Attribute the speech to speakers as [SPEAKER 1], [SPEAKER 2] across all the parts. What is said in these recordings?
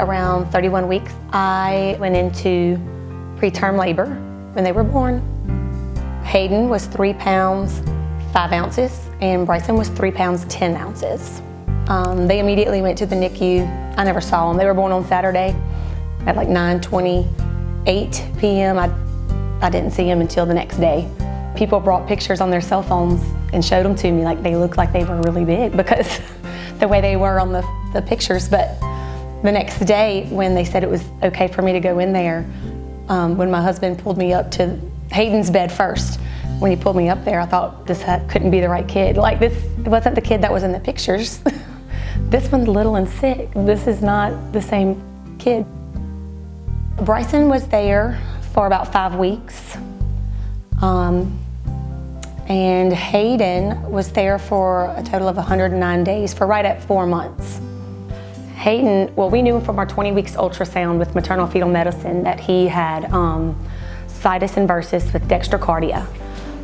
[SPEAKER 1] around 31 weeks. I went into preterm labor when they were born. Hayden was 3 pounds, 5 ounces, and Bryson was 3 pounds, 10 ounces. They immediately went to the NICU. I never saw them. They were born on Saturday at like 9:28 p.m. I didn't see them until the next day. People brought pictures on their cell phones and showed them to me, like they looked like they were really big because the way they were on the pictures. But the next day when they said it was okay for me to go in there, when my husband pulled me up to Hayden's bed first, when he pulled me up there, I thought this couldn't be the right kid. Like this wasn't the kid that was in the pictures. This one's little and sick. This is not the same kid. Bryson was there for about 5 weeks. And Hayden was there for a total of 109 days, for right at 4 months. Hayden, well, we knew from our 20 weeks ultrasound with maternal fetal medicine that he had situs inversus with dextrocardia,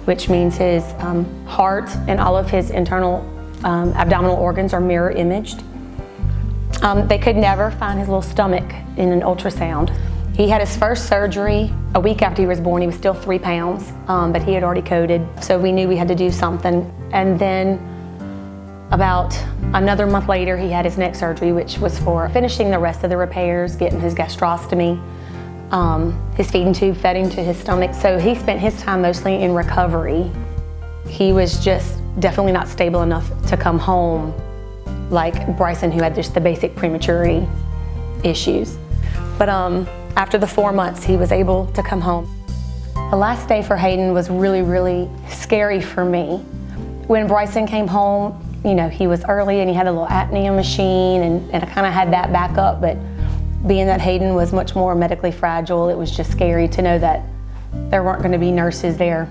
[SPEAKER 1] which means his heart and all of his internal abdominal organs are mirror imaged. They could never find his little stomach in an ultrasound. He had his first surgery a week after he was born. He was still 3 pounds, but he had already coded, so we knew we had to do something. And then about another month later, he had his next surgery, which was for finishing the rest of the repairs, getting his gastrostomy, his feeding tube fed into his stomach. So he spent his time mostly in recovery. He was just definitely not stable enough to come home like Bryson, who had just the basic prematurity issues. But after the 4 months, he was able to come home. The last day for Hayden was really, really scary for me. When Bryson came home, you know, he was early and he had a little apnea machine, and I kind of had that back up, but being that Hayden was much more medically fragile, it was just scary to know that there weren't going to be nurses there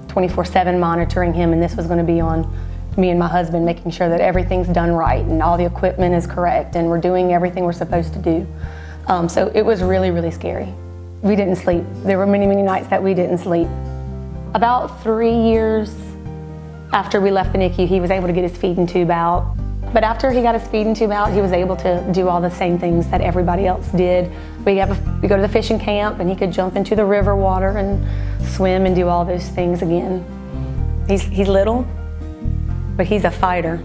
[SPEAKER 1] 24/7 monitoring him, and this was going to be on me and my husband, making sure that everything's done right and all the equipment is correct and we're doing everything we're supposed to do. So it was really, really scary. We didn't sleep. There were many, many nights that we didn't sleep. About 3 years after we left the NICU, he was able to get his feeding tube out. But after he got his feeding tube out, he was able to do all the same things that everybody else did. We go to the fishing camp and he could jump into the river water and swim and do all those things again. He's little, but he's a fighter.